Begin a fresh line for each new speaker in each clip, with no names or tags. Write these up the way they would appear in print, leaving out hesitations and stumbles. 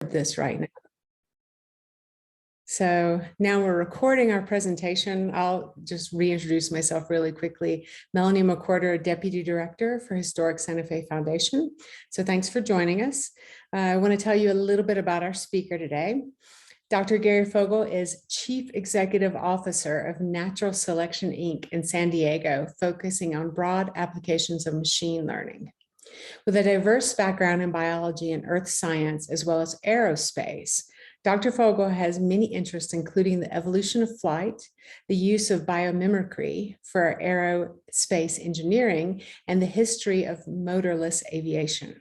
this right now. So now we're recording our presentation. I'll just reintroduce myself really quickly. Melanie McWhorter, Deputy Director for Historic Santa Fe Foundation. So thanks for joining us. I want to tell you a little bit about our speaker today. Dr. Gary Fogel is Chief Executive Officer of Natural Selection, Inc. in San Diego, focusing on broad applications of machine learning. With a diverse background in biology and earth science, as well as aerospace, Dr. Fogel has many interests, including the evolution of flight, the use of biomimicry for aerospace engineering, and the history of motorless aviation.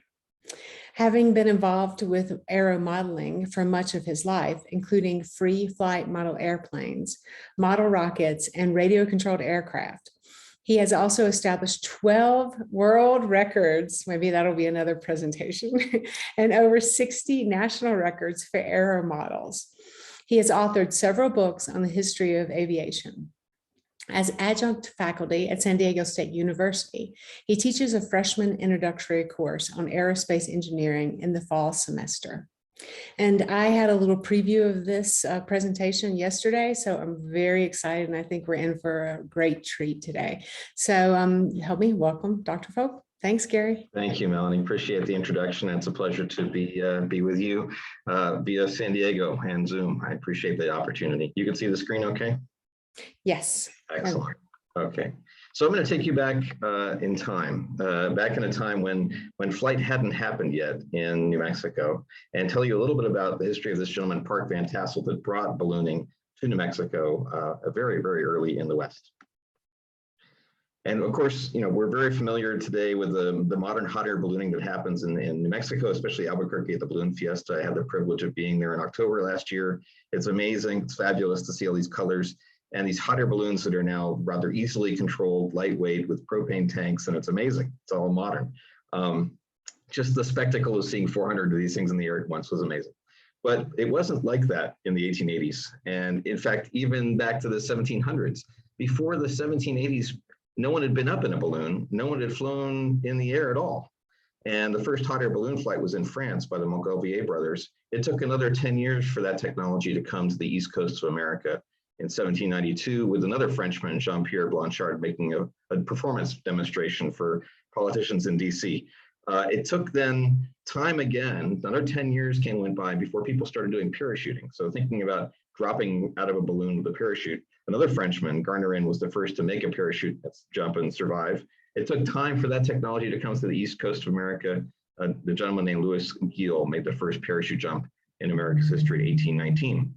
Having been involved with aero modeling for much of his life, including free flight model airplanes, model rockets, and radio-controlled aircraft, he has also established 12 world records, maybe that'll be another presentation, and over 60 national records for aero models. He has authored several books on the history of aviation. As adjunct faculty at San Diego State University, he teaches a freshman introductory course on aerospace engineering in the fall semester. And I had a little preview of this presentation yesterday, so I'm very excited, and I think we're in for a great treat today. So help me welcome Dr. Fogel. Thanks, Gary.
Thank you, Melanie. Appreciate the introduction. It's a pleasure to be with you via San Diego and Zoom. I appreciate the opportunity. You can see the screen okay?
Yes.
Excellent. Okay. So I'm going to take you back in time, back in a time when flight hadn't happened yet in New Mexico, and tell you a little bit about the history of this gentleman, Park Van Tassel, that brought ballooning to New Mexico very, very early in the West. And of course, you know, we're very familiar today with the modern hot air ballooning that happens in New Mexico, especially Albuquerque at the Balloon Fiesta. I had the privilege of being there in October last year. It's amazing. It's fabulous to see all these colors. And these hot air balloons that are now rather easily controlled, lightweight with propane tanks, and it's amazing. It's all modern. Just the spectacle of seeing 400 of these things in the air at once was amazing. But it wasn't like that in the 1880s. And in fact, even back to the 1700s, before the 1780s, no one had been up in a balloon. No one had flown in the air at all. And the first hot air balloon flight was in France by the Montgolfier brothers. It took another 10 years for that technology to come to the East Coast of America in 1792 with another Frenchman, Jean-Pierre Blanchard, making a performance demonstration for politicians in DC. It took then time again, another 10 years went by before people started doing parachuting. So thinking about dropping out of a balloon with a parachute, another Frenchman, Garnerin, was the first to make a parachute jump and survive. It took time for that technology to come to the East Coast of America. The gentleman named Louis Giel made the first parachute jump in America's history in 1819.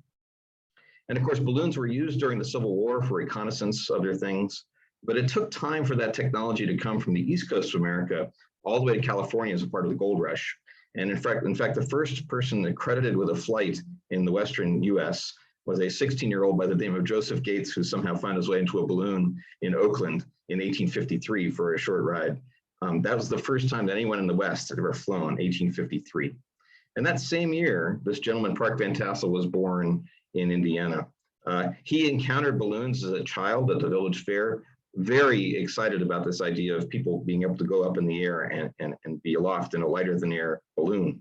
And of course, balloons were used during the Civil War for reconnaissance, other things, but it took time for that technology to come from the East Coast of America all the way to California as a part of the gold rush. And in fact, the first person accredited with a flight in the Western US was a 16-year-old by the name of Joseph Gates, who somehow found his way into a balloon in Oakland in 1853 for a short ride. That was the first time that anyone in the West had ever flown, 1853. And that same year, this gentleman, Park Van Tassel, was born in Indiana. He encountered balloons as a child at the village fair, very excited about this idea of people being able to go up in the air and be aloft in a lighter than air balloon.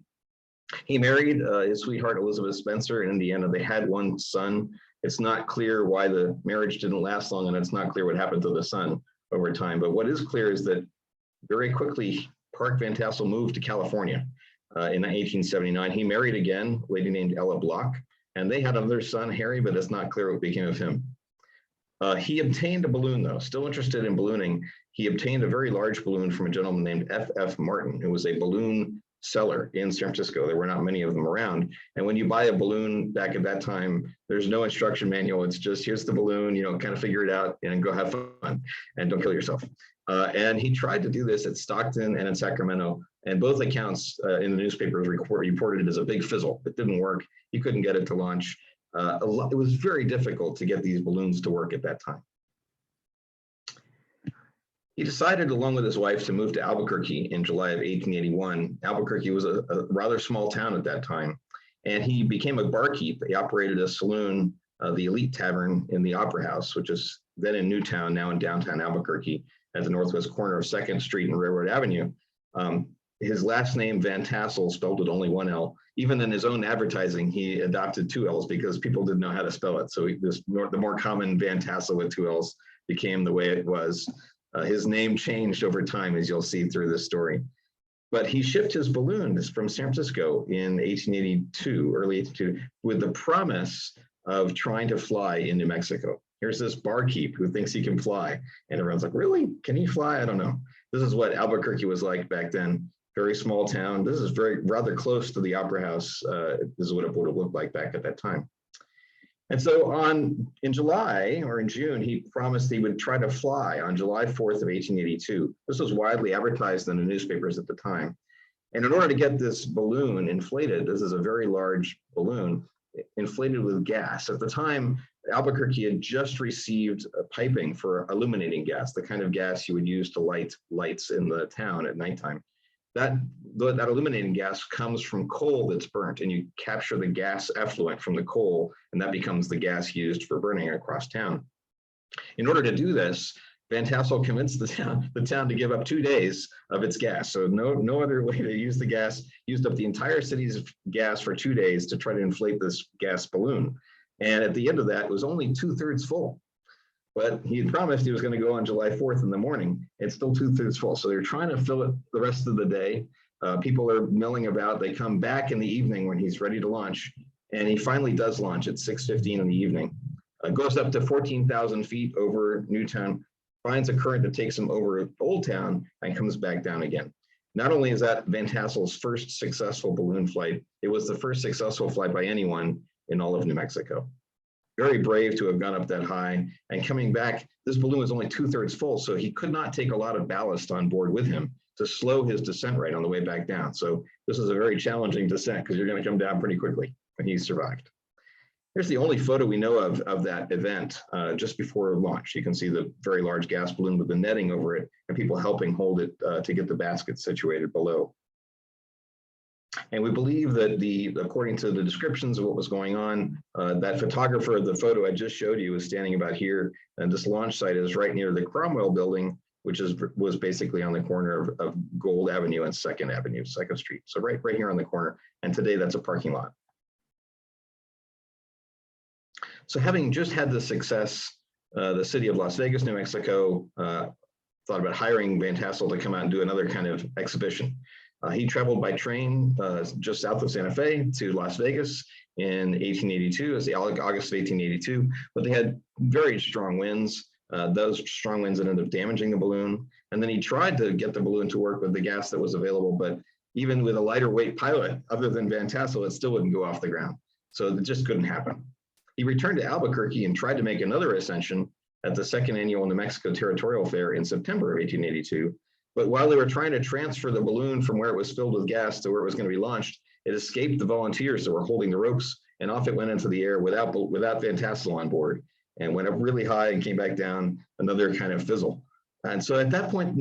He married his sweetheart, Elizabeth Spencer, in Indiana. They had one son. It's not clear why the marriage didn't last long, and it's not clear what happened to the son over time. But what is clear is that very quickly, Park Van Tassel moved to California in 1879. He married again, a lady named Ella Block. And they had another son, Harry, but it's not clear what became of him. He obtained a balloon, though, still interested in ballooning. He obtained a very large balloon from a gentleman named F.F. Martin, who was a balloon seller in San Francisco. There were not many of them around. And when you buy a balloon back at that time, there's no instruction manual. It's just, here's the balloon, you know, kind of figure it out and go have fun and don't kill yourself. And he tried to do this at Stockton and in Sacramento. And both accounts in the newspapers reported it as a big fizzle. It didn't work. He couldn't get it to launch. It was very difficult to get these balloons to work at that time. He decided, along with his wife, to move to Albuquerque in July of 1881. Albuquerque was a rather small town at that time, and he became a barkeep. He operated a saloon, the Elite Tavern in the Opera House, which is then in Newtown, now in downtown Albuquerque, at the northwest corner of 2nd Street and Railroad Avenue. his last name, Van Tassel, spelled with only one L. Even in his own advertising, he adopted two L's because people didn't know how to spell it. So the more common Van Tassel with two L's became the way it was. His name changed over time, as you'll see through this story. But he shipped his balloon from San Francisco in 1882, early 1882, with the promise of trying to fly in New Mexico. Here's this barkeep who thinks he can fly. And everyone's like, really? Can he fly? I don't know. This is what Albuquerque was like back then. Very small town. This is rather close to the Opera House. This is what it would have looked like back at that time. And so in July or in June, he promised he would try to fly on July 4th of 1882. This was widely advertised in the newspapers at the time. And in order to get this balloon inflated, this is a very large balloon, inflated with gas. At the time, Albuquerque had just received a piping for illuminating gas, the kind of gas you would use to light lights in the town at nighttime. That illuminating gas comes from coal that's burnt, and you capture the gas effluent from the coal, and that becomes the gas used for burning across town. In order to do this, Van Tassel convinced the town to give up 2 days of its gas. So no other way to use the gas, used up the entire city's gas for 2 days to try to inflate this gas balloon. And at the end of that, it was only 2/3 full. But he had promised he was going to go on July 4th in the morning. It's still 2/3 full. So they're trying to fill it the rest of the day. People are milling about. They come back in the evening when he's ready to launch. And he finally does launch at 6:15 in the evening. Goes up to 14,000 feet over Newtown, finds a current that takes him over Old Town, and comes back down again. Not only is that Van Tassel's first successful balloon flight, it was the first successful flight by anyone in all of New Mexico. Very brave to have gone up that high, and coming back, this balloon was only 2/3 full, so he could not take a lot of ballast on board with him to slow his descent right on the way back down. So this is a very challenging descent because you're going to come down pretty quickly, and he survived. Here's the only photo we know of that event just before launch. You can see the very large gas balloon with the netting over it and people helping hold it to get the basket situated below. And we believe that according to the descriptions of what was going on, that photographer, the photo I just showed you, is standing about here, and this launch site is right near the Cromwell building, which was basically on the corner of Gold Avenue and 2nd Avenue, 2nd Street. So right here on the corner, and today that's a parking lot. So having just had the success, the city of Las Vegas, New Mexico, thought about hiring Van Tassel to come out and do another kind of exhibition. He traveled by train just south of Santa Fe to Las Vegas in 1882, it's August of 1882, but they had very strong winds. Those strong winds ended up damaging the balloon. And then he tried to get the balloon to work with the gas that was available, but even with a lighter weight pilot, other than Van Tassel, it still wouldn't go off the ground. So it just couldn't happen. He returned to Albuquerque and tried to make another ascension at the 2nd Annual New Mexico Territorial Fair in September of 1882. But while they were trying to transfer the balloon from where it was filled with gas to where it was going to be launched, it escaped the volunteers that were holding the ropes, and off it went into the air without Van Tassel on board, and went up really high and came back down, another kind of fizzle. And so at that point,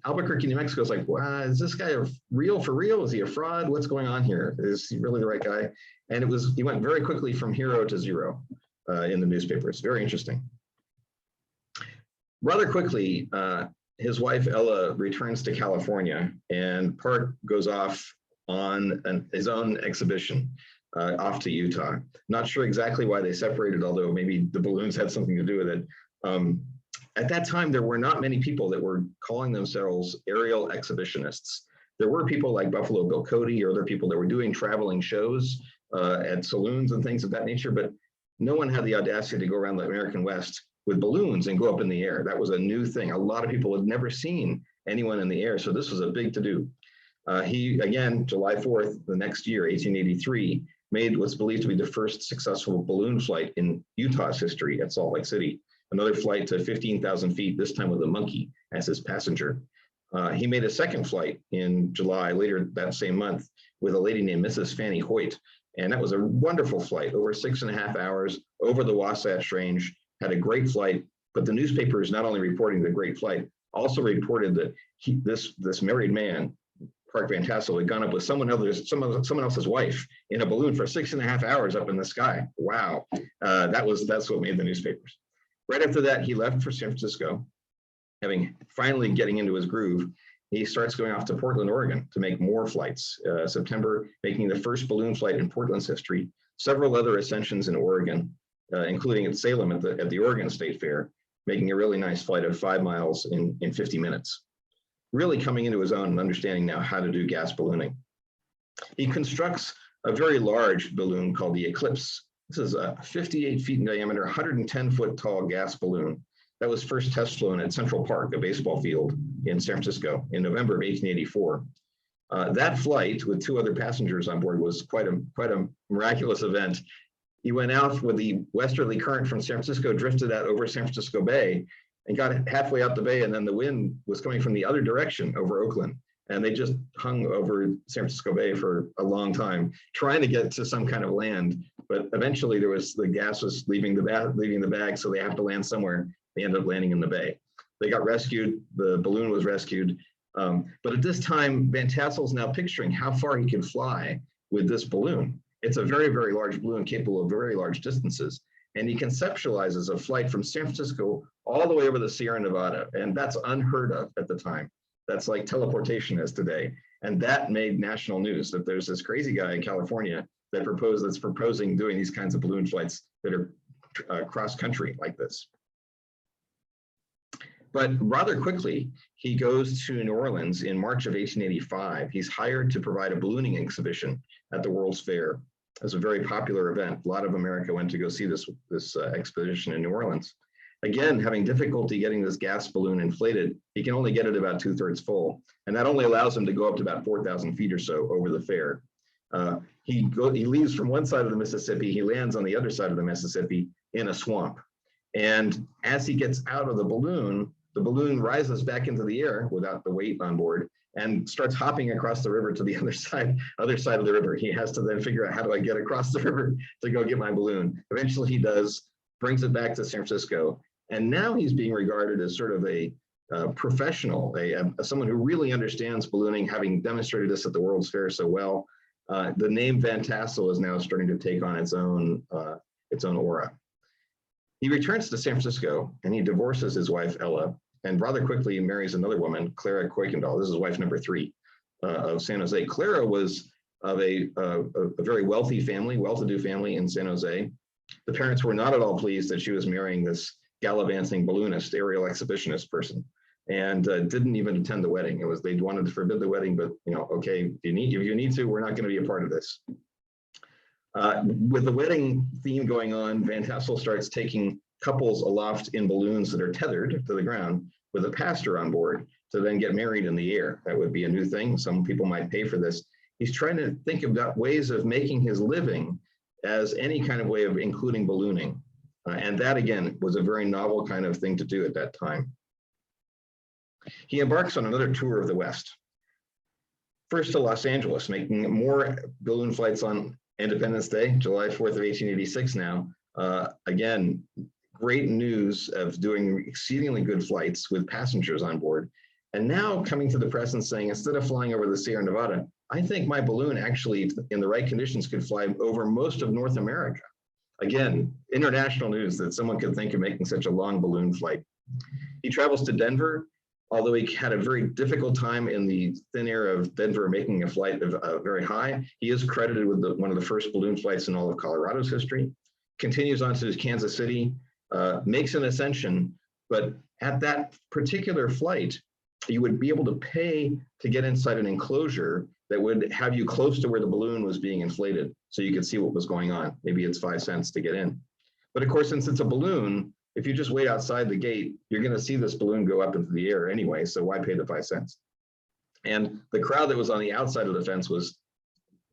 Albuquerque, New Mexico is like, wow, is this guy real for real? Is he a fraud? What's going on here? Is he really the right guy? And he went very quickly from hero to zero in the newspapers. Very interesting. Rather quickly, his wife, Ella, returns to California, and Park goes off on his own exhibition off to Utah. Not sure exactly why they separated, although maybe the balloons had something to do with it. At that time, there were not many people that were calling themselves aerial exhibitionists. There were people like Buffalo Bill Cody or other people that were doing traveling shows at saloons and things of that nature, but no one had the audacity to go around the American West with balloons and go up in the air. That was a new thing. A lot of people had never seen anyone in the air, so this was a big to-do. He, again, July 4th, the next year, 1883, made what's believed to be the first successful balloon flight in Utah's history at Salt Lake City. Another flight to 15,000 feet, this time with a monkey as his passenger. He made a second flight in July, later that same month, with a lady named Mrs. Fanny Hoyt. And that was a wonderful flight, over 6.5 hours, over the Wasatch Range, had a great flight. But the newspapers not only reporting the great flight, also reported that this married man, Park Van Tassel, had gone up with someone else's wife in a balloon for 6.5 hours up in the sky. Wow, that's what made the newspapers. Right after that, he left for San Francisco, having finally getting into his groove. he starts going off to Portland, Oregon to make more flights. September, making the first balloon flight in Portland's history, several other ascensions in Oregon, including at Salem at the Oregon State Fair, making a really nice flight of 5 miles in 50 minutes. Really coming into his own and understanding now how to do gas ballooning. He constructs a very large balloon called the Eclipse. This is a 58 feet in diameter, 110-foot tall gas balloon that was first test flown at Central Park, a baseball field in San Francisco in November of 1884. That flight with 2 other passengers on board was quite a miraculous event. He went out with the westerly current from San Francisco, drifted out over San Francisco Bay and got halfway out the bay, and then the wind was coming from the other direction over Oakland. And they just hung over San Francisco Bay for a long time, trying to get to some kind of land. But eventually the gas was leaving the bag, so they have to land somewhere. They ended up landing in the bay. They got rescued, the balloon was rescued. But at this time, Van Tassel's now picturing how far he can fly with this balloon. It's a very, very large balloon capable of very large distances. And he conceptualizes a flight from San Francisco all the way over the Sierra Nevada. And that's unheard of at the time. That's like teleportation is today. And that made national news, that there's this crazy guy in California that's proposing doing these kinds of balloon flights that are cross country like this. But rather quickly, he goes to New Orleans in March of 1885. He's hired to provide a ballooning exhibition at the World's Fair. It was a very popular event. A lot of America went to go see this expedition in New Orleans. Again, having difficulty getting this gas balloon inflated, he can only get it about 2/3 full. And that only allows him to go up to about 4,000 feet or so over the fair. He leaves from one side of the Mississippi, he lands on the other side of the Mississippi in a swamp. And as he gets out of the balloon rises back into the air without the weight on board and starts hopping across the river to the other side of the river. He has to then figure out, how do I get across the river to go get my balloon? Eventually he does, brings it back to San Francisco. And now he's being regarded as sort of a professional, someone who really understands ballooning, having demonstrated this at the World's Fair so well. The name Van Tassel is now starting to take on its own aura. He returns to San Francisco and he divorces his wife, Ella, and rather quickly marries another woman, Clara Kuykendall. This is wife number 3 of San Jose. Clara was of a very wealthy family, well-to-do family in San Jose. The parents were not at all pleased that she was marrying this gallivanting balloonist, aerial exhibitionist person, and didn't even attend the wedding. They wanted to forbid the wedding, but okay, if you need to, we're not going to be a part of this. With the wedding theme going on, Van Tassel starts taking couples aloft in balloons that are tethered to the ground with a pastor on board to then get married in the air. That would be a new thing. Some people might pay for this. He's trying to think about ways of making his living as any kind of way of including ballooning. And that, again, was a very novel kind of thing to do at that time. He embarks on another tour of the West. First to Los Angeles, making more balloon flights on Independence Day, July 4th of 1886 now. Again, great news of doing exceedingly good flights with passengers on board. And now coming to the press and saying, instead of flying over the Sierra Nevada, I think my balloon actually, in the right conditions, could fly over most of North America. Again, international news that someone could think of making such a long balloon flight. He travels to Denver, although he had a very difficult time in the thin air of Denver making a flight very high. He is credited with one of the first balloon flights in all of Colorado's history. Continues on to Kansas City, makes an ascension, but at that particular flight, you would be able to pay to get inside an enclosure that would have you close to where the balloon was being inflated so you could see what was going on. Maybe it's 5 cents to get in. But of course, since it's a balloon, if you just wait outside the gate, you're going to see this balloon go up into the air anyway, so why pay the 5 cents? And the crowd that was on the outside of the fence was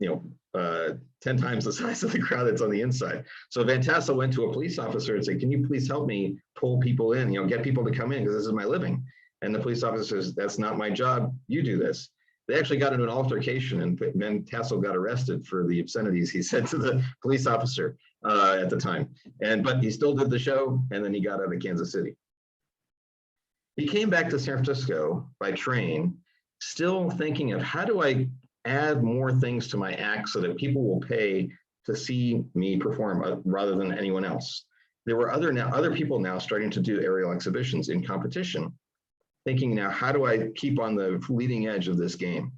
10 times the size of the crowd that's on the inside. So Van Tassel went to a police officer and said, can you please help me pull people in, get people to come in because this is my living. And the police officer says, that's not my job, you do this. They actually got into an altercation and Van Tassel got arrested for the obscenities he said to the police officer at the time. But he still did the show and then he got out of Kansas City. He came back to San Francisco by train, still thinking of how do I add more things to my act so that people will pay to see me perform rather than anyone else. There were other people now starting to do aerial exhibitions in competition. thinking now, how do I keep on the leading edge of this game?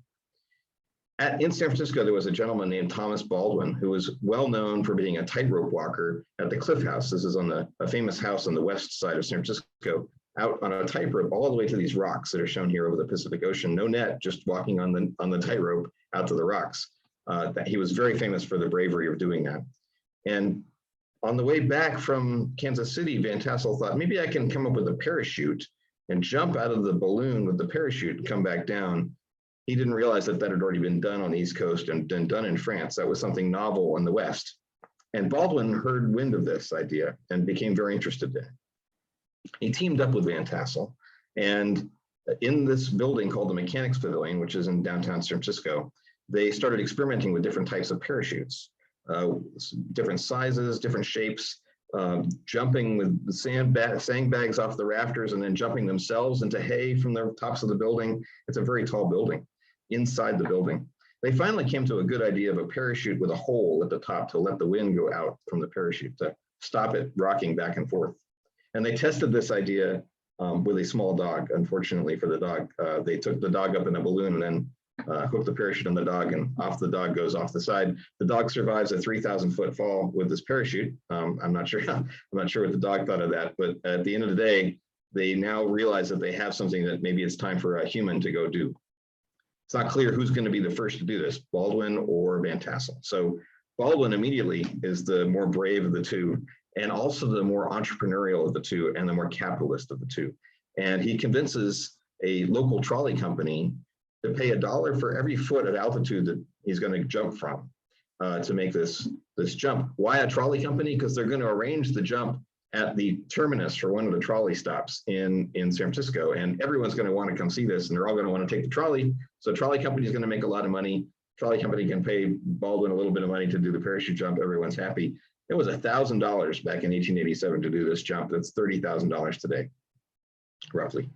In San Francisco, there was a gentleman named Thomas Baldwin, who was well known for being a tightrope walker at the Cliff House. This is on a famous house on the west side of San Francisco, out on a tightrope all the way to these rocks that are shown here over the Pacific Ocean. No net, just walking on the tightrope out to the rocks. He was very famous for the bravery of doing that. And on the way back from Kansas City, Van Tassel thought, maybe I can come up with a parachute and jump out of the balloon with the parachute and come back down. He didn't realize that had already been done on the East Coast and done in France. That was something novel in the West. And Baldwin heard wind of this idea and became very interested in it. He teamed up with Van Tassel, and in this building called the Mechanics Pavilion, which is in downtown San Francisco, they started experimenting with different types of parachutes, different sizes, different shapes, jumping with sandbags off the rafters and then jumping themselves into hay from the tops of the building. It's a very tall building. Inside the building, they finally came to a good idea of a parachute with a hole at the top to let the wind go out from the parachute to stop it rocking back and forth. And they tested this idea with a small dog. Unfortunately for the dog, they took the dog up in a balloon and then hooked the parachute on the dog, and off the dog goes off the side. The dog survives a 3,000-foot fall with this parachute. I'm not sure what the dog thought of that, but at the end of the day, they now realize that they have something that maybe it's time for a human to go do. It's not clear who's going to be the first to do this, Baldwin or Van Tassel. So Baldwin immediately is the more brave of the two, and also the more entrepreneurial of the two, and the more capitalist of the two. And he convinces a local trolley company to pay $1 for every foot of altitude that he's going to jump from to make this jump. Why a trolley company? Because they're going to arrange the jump at the terminus for one of the trolley stops in San Francisco, and everyone's going to want to come see this, and they're all going to want to take the trolley. So trolley company is going to make a lot of money. Trolley company can pay Baldwin a little bit of money to do the parachute jump. Everyone's happy. It was $1,000 back in 1887 to do this jump. That's $30,000 today, roughly.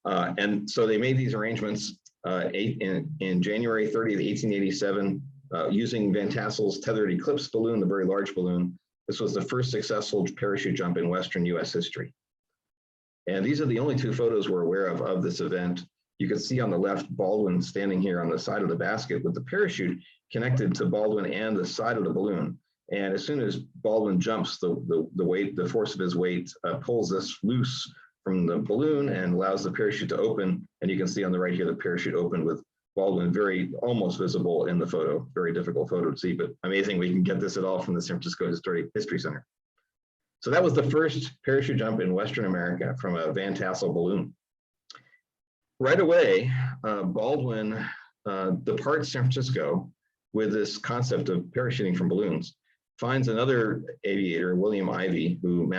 And so they made these arrangements in January 30th, 1887, using Van Tassel's tethered eclipse balloon, the very large balloon. This was the first successful parachute jump in Western US history. And these are the only two photos we're aware of this event. You can see on the left, Baldwin standing here on the side of the basket with the parachute connected to Baldwin and the side of the balloon. And as soon as Baldwin jumps, the force of his weight pulls this loose from the balloon and allows the parachute to open. And you can see on the right here, the parachute opened with Baldwin almost visible in the photo. Very difficult photo to see, but amazing we can get this at all from the San Francisco History Center. So that was the first parachute jump in Western America from a Van Tassel balloon. Right away, Baldwin departs San Francisco with this concept of parachuting from balloons, finds another aviator, William Ivey, who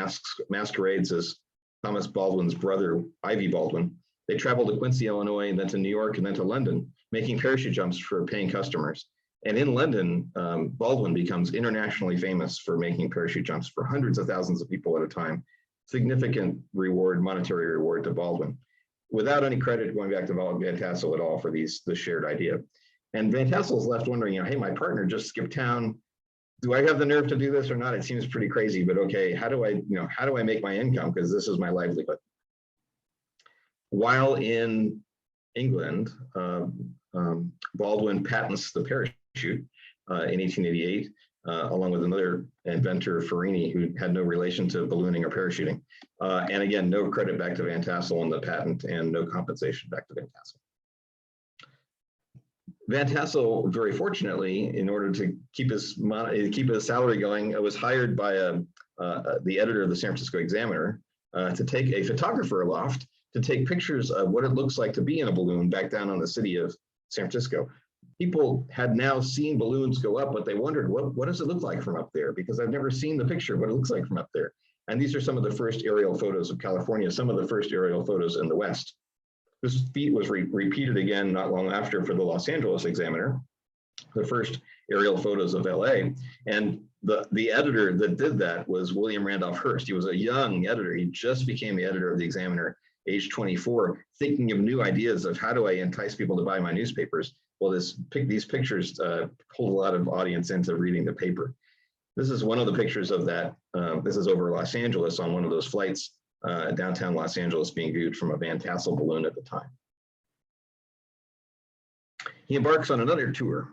masquerades as Thomas Baldwin's brother, Ivy Baldwin. They traveled to Quincy, Illinois, and then to New York, and then to London, making parachute jumps for paying customers. And in London, Baldwin becomes internationally famous for making parachute jumps for hundreds of thousands of people at a time. Significant reward, monetary reward to Baldwin, without any credit going back to Van Tassel at all for this shared idea. And Van Tassel's left wondering, hey, my partner just skipped town. Do I have the nerve to do this or not? It seems pretty crazy, but okay, how do I make my income? Because this is my livelihood. While in England, Baldwin patents the parachute in 1888, along with another inventor, Farini, who had no relation to ballooning or parachuting. And again, no credit back to Van Tassel on the patent and no compensation back to Van Tassel. Van Tassel, very fortunately, in order to keep his salary going, was hired by the editor of the San Francisco Examiner to take a photographer aloft to take pictures of what it looks like to be in a balloon back down on the city of San Francisco. People had now seen balloons go up, but they wondered, what does it look like from up there? Because I've never seen the picture of what it looks like from up there. And these are some of the first aerial photos of California, some of the first aerial photos in the West. This feat was repeated again not long after for the Los Angeles Examiner, the first aerial photos of LA. And the editor that did that was William Randolph Hearst. He was a young editor. He just became the editor of the Examiner, age 24, thinking of new ideas of how do I entice people to buy my newspapers. Well, these pictures pulled a lot of audience into reading the paper. This is one of the pictures of that. This is over Los Angeles on one of those flights. downtown Los Angeles being viewed from a Van Tassel balloon at the time. He embarks on another tour.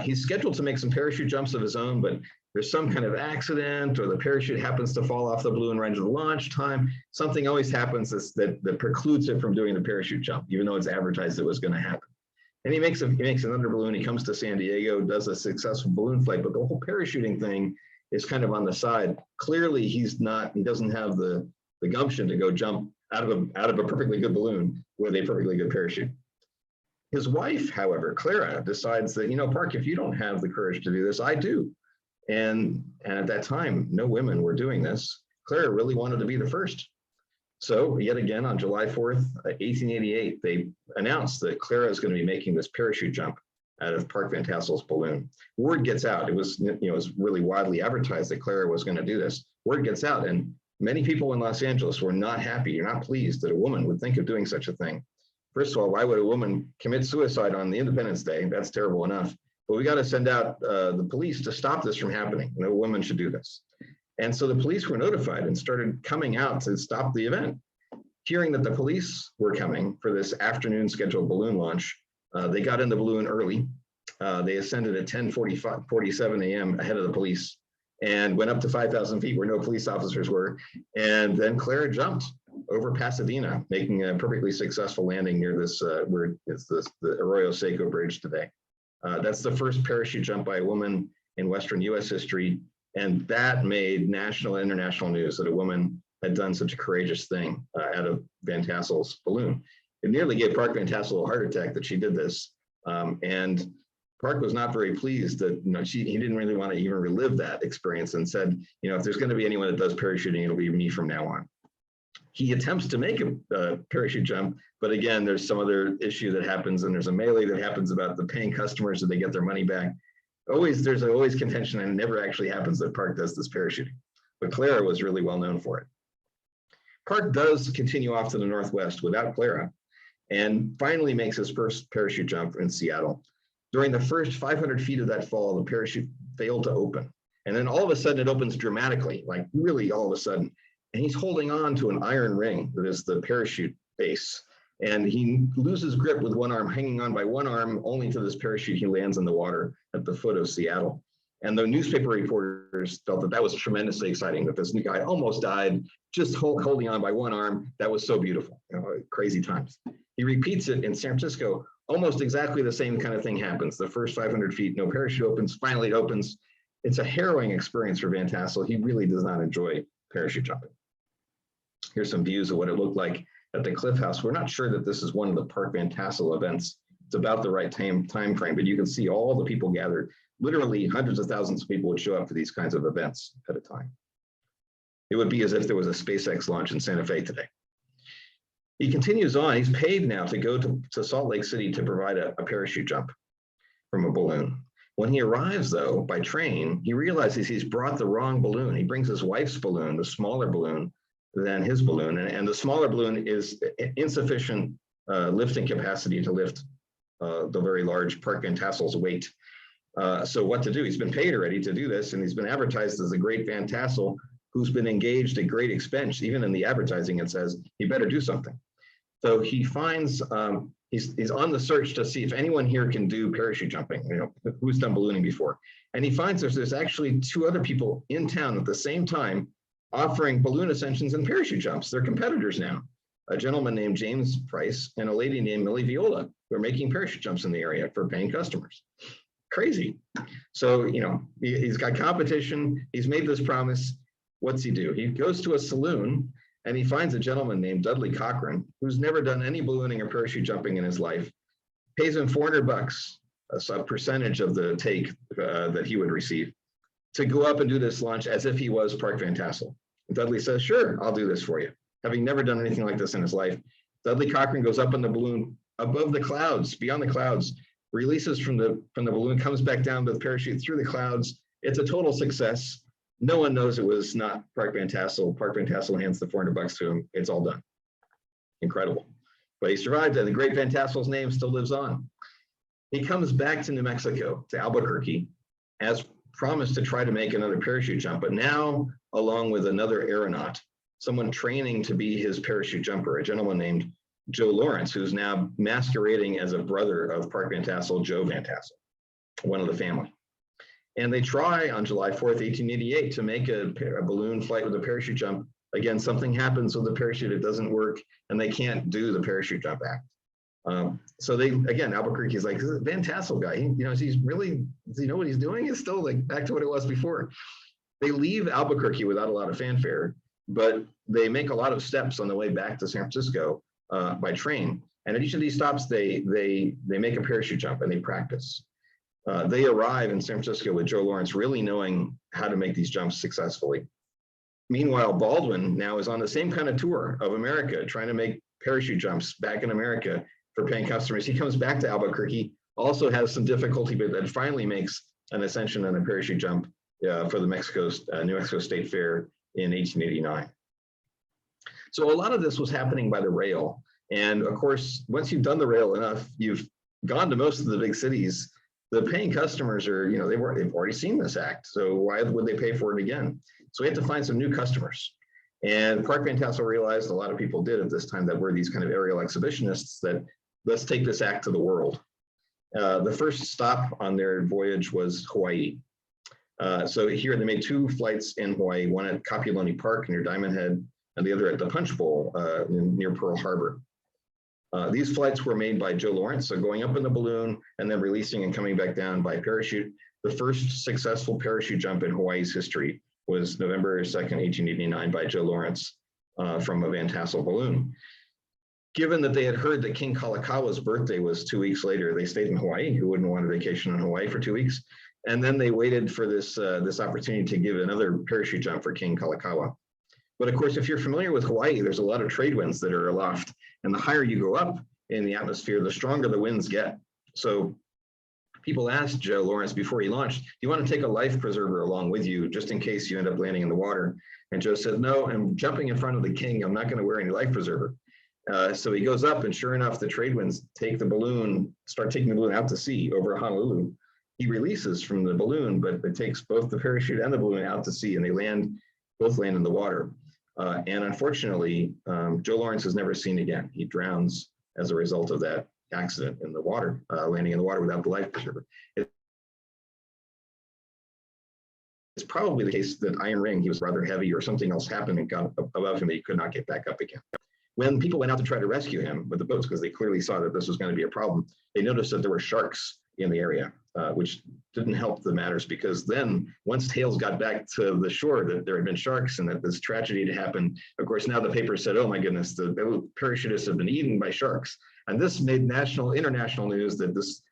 He's scheduled to make some parachute jumps of his own, but there's some kind of accident or the parachute happens to fall off the balloon right at the launch time. Something always happens that precludes it from doing the parachute jump, even though it's advertised it was going to happen. And he makes another balloon. He comes to San Diego, does a successful balloon flight, but the whole parachuting thing is kind of on the side. Clearly, he doesn't have the gumption to go jump out of a perfectly good balloon with a perfectly good parachute. His wife, however, Clara, decides that, Park, if you don't have the courage to do this, I do. And at that time, no women were doing this. Clara really wanted to be the first. So yet again, on July 4th, 1888, they announced that Clara is going to be making this parachute jump out of Park Van Tassel's balloon. Word gets out. It was really widely advertised that Clara was going to do this. Word gets out, and many people in Los Angeles were not happy, not pleased that a woman would think of doing such a thing. First of all, why would a woman commit suicide on the Independence Day? That's terrible enough. But we got to send out the police to stop this from happening. No woman should do this. And so the police were notified and started coming out to stop the event. Hearing that the police were coming for this afternoon scheduled balloon launch, they got in the balloon early. They ascended at 10:47 a.m. ahead of the police and went up to 5,000 feet where no police officers were. And then Clara jumped over Pasadena, making a perfectly successful landing near this, where it's the Arroyo Seco Bridge today. That's the first parachute jump by a woman in Western US history. And that made national and international news that a woman had done such a courageous thing out of Van Tassel's balloon. It nearly gave Park Van Tassel a heart attack that she did this. And Park was not very pleased that he didn't really want to even relive that experience and said, if there's going to be anyone that does parachuting, it'll be me from now on. He attempts to make a parachute jump, but again, there's some other issue that happens, and there's a melee that happens about the paying customers that they get their money back. There's always contention, and it never actually happens that Park does this parachuting. But Clara was really well known for it. Park does continue off to the northwest without Clara, and finally makes his first parachute jump in Seattle. During the first 500 feet of that fall, the parachute failed to open. And then all of a sudden it opens dramatically, like really all of a sudden. And he's holding on to an iron ring that is the parachute base. And he loses grip with one arm, hanging on by one arm only to this parachute. He lands in the water at the foot of Seattle. And the newspaper reporters felt that was tremendously exciting, that this new guy almost died, just holding on by one arm. That was so beautiful, crazy times. He repeats it in San Francisco. Almost exactly the same kind of thing happens. The first 500 feet, no parachute opens, finally it opens. It's a harrowing experience for Van Tassel. He really does not enjoy parachute jumping. Here's some views of what it looked like at the Cliff House. We're not sure that this is one of the Park Van Tassel events. It's about the right time frame, but you can see all the people gathered. Literally hundreds of thousands of people would show up for these kinds of events at a time. It would be as if there was a SpaceX launch in Santa Fe today. He continues on. He's paid now to go to Salt Lake City to provide a parachute jump from a balloon. When he arrives, though, by train, he realizes he's brought the wrong balloon. He brings his wife's balloon, the smaller balloon, than his balloon. And the smaller balloon is insufficient lifting capacity to lift the very large Park Van Tassel's weight. So what to do? He's been paid already to do this, and he's been advertised as a great Van Tassel who's been engaged at great expense. Even in the advertising, it says he better do something. So he finds, he's on the search to see if anyone here can do parachute jumping, who's done ballooning before. And he finds there's actually two other people in town at the same time offering balloon ascensions and parachute jumps. They're competitors now. A gentleman named James Price and a lady named Millie Viola, who are making parachute jumps in the area for paying customers. Crazy. So, he's got competition. He's made this promise. What's he do? He goes to a saloon and he finds a gentleman named Dudley Cochran, who's never done any ballooning or parachute jumping in his life, pays him $400, a percentage of the take that he would receive, to go up and do this launch as if he was Park Van Tassel. And Dudley says, sure, I'll do this for you. Having never done anything like this in his life, Dudley Cochran goes up in the balloon above the clouds, beyond the clouds, releases from the balloon, comes back down with the parachute through the clouds. It's a total success. No one knows it was not Park Van Tassel. Park Van Tassel hands the $400 to him. It's all done. Incredible. But he survived, and the great Van Tassel's name still lives on. He comes back to New Mexico, to Albuquerque, as promised to try to make another parachute jump, but now along with another aeronaut someone training to be his parachute jumper, a gentleman named Joe Lawrence, who's now masquerading as a brother of Park Van Tassel, Joe Van Tassel, one of the family. And they try on July 4th, 1888 to make a balloon flight with a parachute jump. Again, something happens with the parachute, it doesn't work, and they can't do the parachute jump act. So they, again, Albuquerque's like, this is a Van Tassel guy, does he know what he's doing? It's still like back to what it was before. They leave Albuquerque without a lot of fanfare, but they make a lot of steps on the way back to San Francisco by train. And at each of these stops, they make a parachute jump and they practice. They arrive in San Francisco with Joe Lawrence really knowing how to make these jumps successfully. Meanwhile, Baldwin now is on the same kind of tour of America, trying to make parachute jumps back in America for paying customers. He comes back to Albuquerque, also has some difficulty, but then finally makes an ascension and a parachute jump for the New Mexico State Fair in 1889. So a lot of this was happening by the rail. And of course, once you've done the rail enough, you've gone to most of the big cities, the paying customers are, they've already seen this act. So why would they pay for it again? So we had to find some new customers. And Park Van Tassel realized, a lot of people did at this time, that we're these kind of aerial exhibitionists, that let's take this act to the world. The first stop on their voyage was Hawaii. So here they made 2 flights in Hawaii, one at Kapiolani Park near Diamond Head, and the other at the Punch Bowl near Pearl Harbor. These flights were made by Joe Lawrence, so going up in the balloon and then releasing and coming back down by parachute. The first successful parachute jump in Hawaii's history was November 2nd, 1889 by Joe Lawrence from a Van Tassel balloon. Given that they had heard that King Kalakaua's birthday was 2 weeks later, they stayed in Hawaii. Who wouldn't want a vacation in Hawaii for 2 weeks? And then they waited for this opportunity to give another parachute jump for King Kalakaua. But of course, if you're familiar with Hawaii, there's a lot of trade winds that are aloft. And the higher you go up in the atmosphere, the stronger the winds get. So people asked Joe Lawrence before he launched, do you want to take a life preserver along with you just in case you end up landing in the water? And Joe said, no, I'm jumping in front of the king. I'm not going to wear any life preserver. So he goes up, and sure enough, the trade winds take the balloon, start taking the balloon out to sea over Honolulu. He releases from the balloon, but it takes both the parachute and the balloon out to sea, and they both land in the water. And unfortunately, Joe Lawrence is never seen again. He drowns as a result of that accident in the water, landing in the water without the life preserver. It's probably the case that Iron Ring, he was rather heavy or something else happened and got above him that he could not get back up again. When people went out to try to rescue him with the boats, because they clearly saw that this was going to be a problem, they noticed that there were sharks in the area, which didn't help the matters, because then once tales got back to the shore that there had been sharks and that this tragedy had happened, of course, now the paper said, oh my goodness, the parachutists have been eaten by sharks. And this made international news that this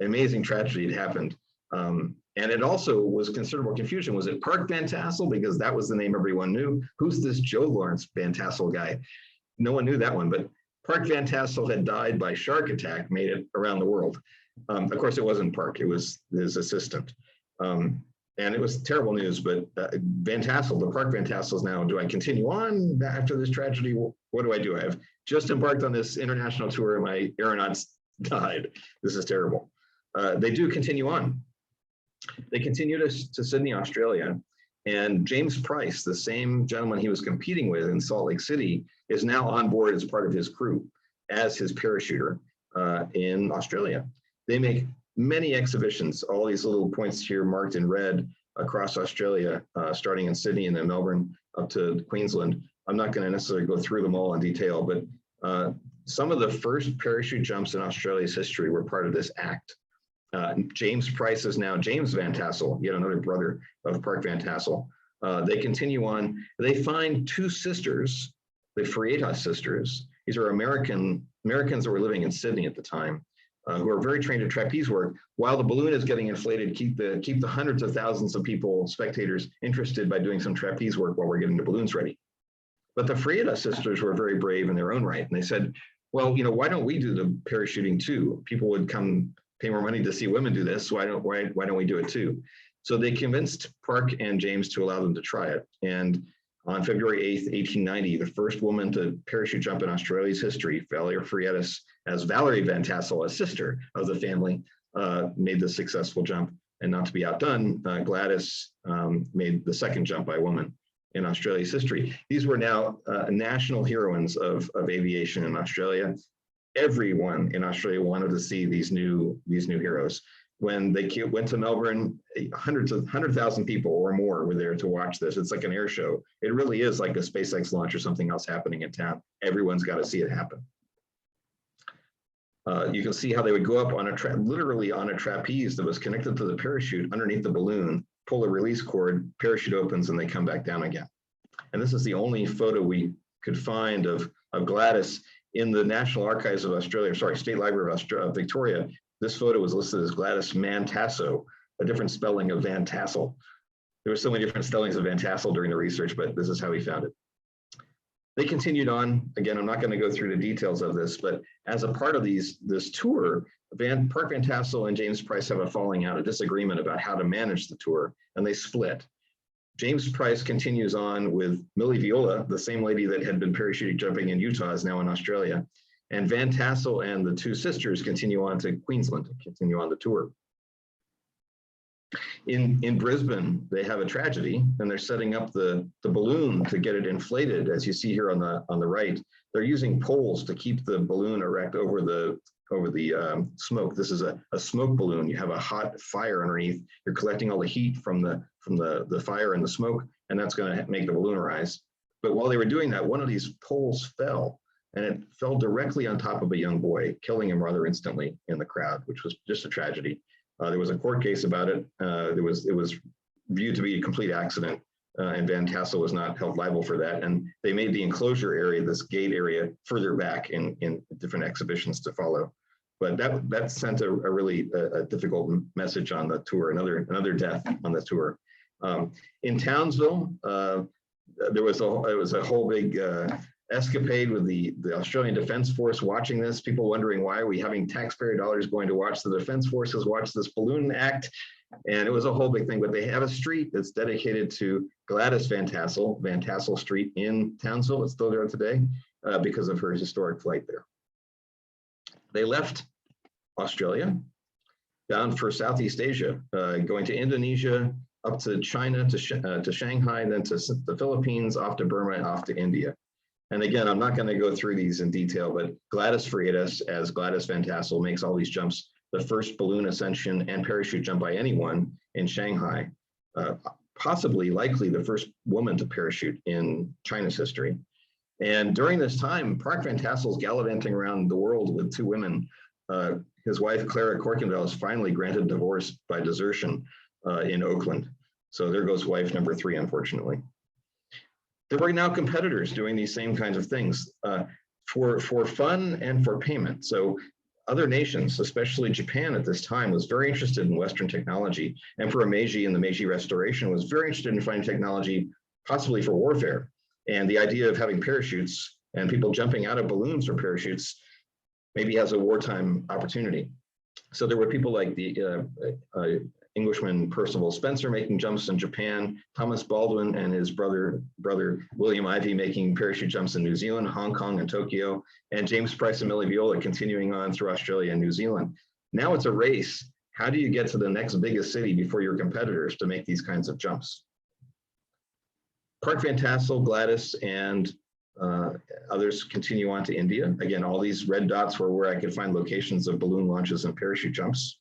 amazing tragedy had happened. And it also was considerable confusion. Was it Park Van Tassel? Because that was the name everyone knew. Who's this Joe Lawrence Van Tassel guy? No one knew that one, but Park Van Tassel had died by shark attack, made it around the world. Of course, it wasn't Park, it was his assistant. And it was terrible news, but Van Tassel, the Park Van Tassels now, do I continue on after this tragedy? What do I do? I have just embarked on this international tour and my aeronauts died. This is terrible. They do continue on. They continue to Sydney, Australia. And James Price, the same gentleman he was competing with in Salt Lake City, is now on board as part of his crew, as his parachuter in Australia. They make many exhibitions, all these little points here marked in red across Australia, starting in Sydney and then Melbourne up to Queensland. I'm not going to necessarily go through them all in detail, but some of the first parachute jumps in Australia's history were part of this act. James Price is now James Van Tassel, yet another brother of Park Van Tassel. They continue on. They find 2 sisters, the Freitas sisters. These are Americans that were living in Sydney at the time, who are very trained at trapeze work. While the balloon is getting inflated, keep the hundreds of thousands of people, spectators, interested by doing some trapeze work while we're getting the balloons ready. But the Freitas sisters were very brave in their own right, and they said, well, why don't we do the parachuting too? People would come pay more money to see women do this. Why don't we do it too? So they convinced Park and James to allow them to try it. And on February 8th, 1890, the first woman to parachute jump in Australia's history, Valerie Freitas, as Valerie Van Tassel, a sister of the family, made the successful jump. And not to be outdone, Gladys made the second jump by a woman in Australia's history. These were now national heroines of aviation in Australia. Everyone in Australia wanted to see these new heroes. When they went to Melbourne, 100,000 people or more were there to watch this. It's like an air show. It really is like a SpaceX launch or something else happening in town. Everyone's got to see it happen. You can see how they would go up on literally on a trapeze that was connected to the parachute underneath the balloon, pull a release cord, parachute opens, and they come back down again. And this is the only photo we could find of Gladys in the National Archives of Australia, sorry, State Library of Victoria. This photo was listed as Gladys Van Tassel, a different spelling of Van Tassel. There were so many different spellings of Van Tassel during the research, but this is how we found it. They continued on. Again, I'm not going to go through the details of this, but as a part of this tour, Park Van Tassel and James Price have a falling out, a disagreement about how to manage the tour, and they split. James Price continues on with Millie Viola, the same lady that had been parachute jumping in Utah is now in Australia. And Van Tassel and the two sisters continue on to Queensland, continue on the tour. In Brisbane, they have a tragedy, and they're setting up the balloon to get it inflated. As you see here on the right, they're using poles to keep the balloon erect over the smoke. This is a smoke balloon. You have a hot fire underneath. You're collecting all the heat from the fire and the smoke, and that's going to make the balloon rise. But while they were doing that, one of these poles fell, and it fell directly on top of a young boy, killing him rather instantly in the crowd, which was just a tragedy. There was a court case about it. It was viewed to be a complete accident, and Van Tassel was not held liable for that. And they made the enclosure area, this gate area, further back in different exhibitions to follow. But that sent a really difficult message on the tour. Another death on the tour. In Townsville, it was a whole big escapade with the Australian Defence Force watching this, people wondering why are we having taxpayer dollars going to watch the Defence Forces watch this balloon act, and it was a whole big thing. But they have a street that's dedicated to Gladys Van Tassel, Van Tassel Street in Townsville. It's still there today because of her historic flight there. They left Australia, bound for Southeast Asia, going to Indonesia, up to China, to Shanghai, then to the Philippines, off to Burma, and off to India. And again, I'm not going to go through these in detail, but Gladys Freitas, as Gladys Van Tassel, makes all these jumps, the first balloon ascension and parachute jump by anyone in Shanghai, possibly, likely the first woman to parachute in China's history. And during this time, Park Van Tassel's gallivanting around the world with two women. His wife, Clara Corkindale, is finally granted divorce by desertion in Oakland. So there goes wife number 3, unfortunately. There were now competitors doing these same kinds of things for fun and for payment. So other nations, especially Japan at this time, was very interested in Western technology. Emperor Meiji in the Meiji Restoration was very interested in finding technology, possibly for warfare. And the idea of having parachutes and people jumping out of balloons or parachutes maybe has a wartime opportunity. So there were people like the Englishman Percival Spencer making jumps in Japan, Thomas Baldwin and his brother William Ivey making parachute jumps in New Zealand, Hong Kong, and Tokyo, and James Price and Millie Viola continuing on through Australia and New Zealand. Now it's a race. How do you get to the next biggest city before your competitors to make these kinds of jumps? Park Van Tassel, Gladys, and others continue on to India. Again, all these red dots were where I could find locations of balloon launches and parachute jumps.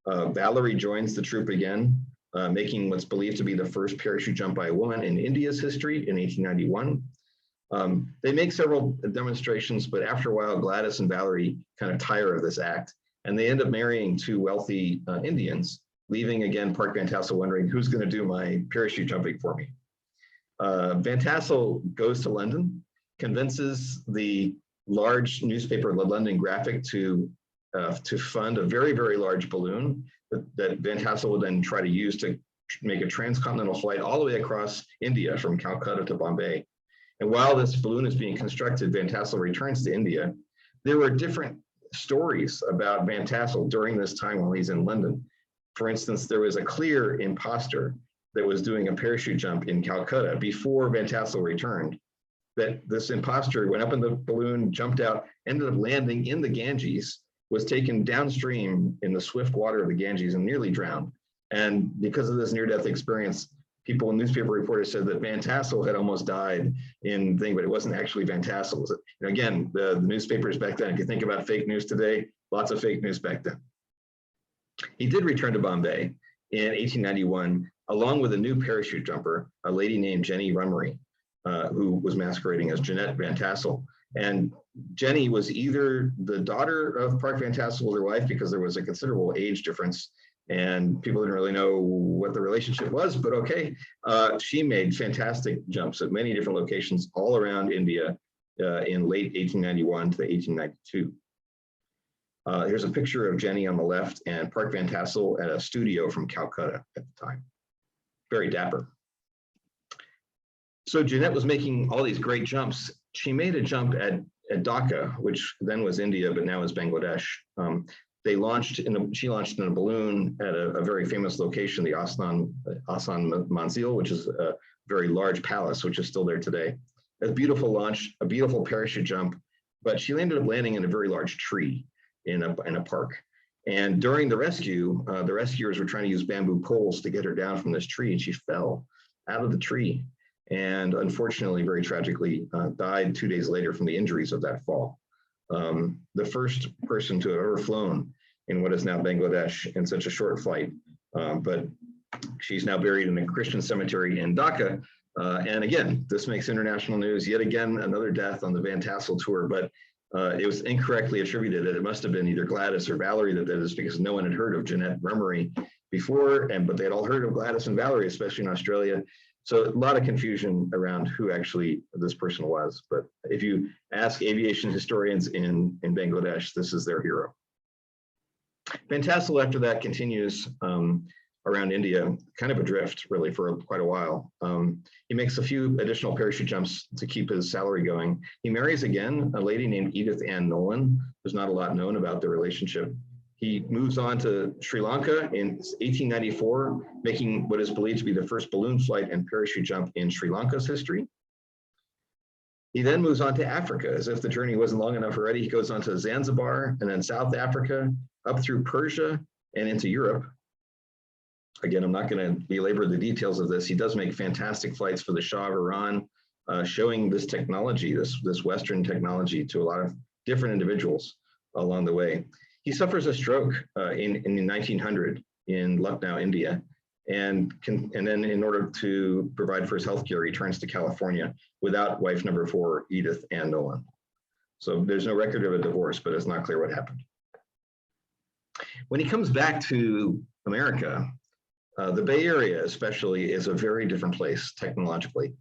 Valerie joins the troop again, making what's believed to be the first parachute jump by a woman in India's history in 1891. They make several demonstrations, but after a while, Gladys and Valerie kind of tire of this act, and they end up marrying two wealthy Indians, leaving again Park Van Tassel wondering who's going to do my parachute jumping for me. Van Tassel goes to London, convinces the large newspaper, the London Graphic, to fund a very, very large balloon that Van Tassel would then try to use to make a transcontinental flight all the way across India from Calcutta to Bombay. And while this balloon is being constructed, Van Tassel returns to India. There were different stories about Van Tassel during this time while he's in London. For instance, there was a clear imposter that was doing a parachute jump in Calcutta before Van Tassel returned. That this imposter went up in the balloon, jumped out, ended up landing in the Ganges, was taken downstream in the swift water of the Ganges and nearly drowned. And because of this near-death experience, people, newspaper reporters said that Van Tassel had almost died in thing, but it wasn't actually Van Tassel. Again, the newspapers back then, if you think about fake news today, lots of fake news back then. He did return to Bombay in 1891, along with a new parachute jumper, a lady named Jenny Rummery, who was masquerading as Jeanette Van Tassel. And Jenny was either the daughter of Park Van Tassel, their wife, because there was a considerable age difference and people didn't really know what the relationship was, but okay. She made fantastic jumps at many different locations all around India in late 1891 to 1892. Here's a picture of Jenny on the left and Park Van Tassel at a studio from Calcutta at the time. Very dapper. So Jeanette was making all these great jumps. She made a jump at Dhaka, which then was India, but now is Bangladesh. She launched in a balloon at a very famous location, the Asan Manzil, which is a very large palace, which is still there today. A beautiful launch, a beautiful parachute jump, but she ended up landing in a very large tree in a park. And during the rescue, the rescuers were trying to use bamboo poles to get her down from this tree, and she fell out of the tree. And unfortunately, very tragically, died 2 days later from the injuries of that fall. The first person to have ever flown in what is now Bangladesh in such a short flight. But she's now buried in a Christian cemetery in Dhaka. And again, this makes international news. Yet again, another death on the Van Tassel tour, but it was incorrectly attributed that it must have been either Gladys or Valerie that did this, because no one had heard of Jeanette Rummery before, but they had all heard of Gladys and Valerie, especially in Australia. So a lot of confusion around who actually this person was. But if you ask aviation historians in Bangladesh, this is their hero. Van Tassel after that continues around India, kind of adrift really for quite a while. He makes a few additional parachute jumps to keep his salary going. He marries again, a lady named Edith Ann Nolan. There's not a lot known about their relationship. He moves on to Sri Lanka in 1894, making what is believed to be the first balloon flight and parachute jump in Sri Lanka's history. He then moves on to Africa, as if the journey wasn't long enough already. He goes on to Zanzibar and then South Africa, up through Persia and into Europe. Again, I'm not going to belabor the details of this. He does make fantastic flights for the Shah of Iran, showing this technology, this Western technology, to a lot of different individuals along the way. He suffers a stroke in 1900 in Lucknow, India, and then in order to provide for his healthcare, returns to California without wife number 4, Edith Ann Nolan. So there's no record of a divorce, but it's not clear what happened. When he comes back to America, the Bay Area especially is a very different place technologically.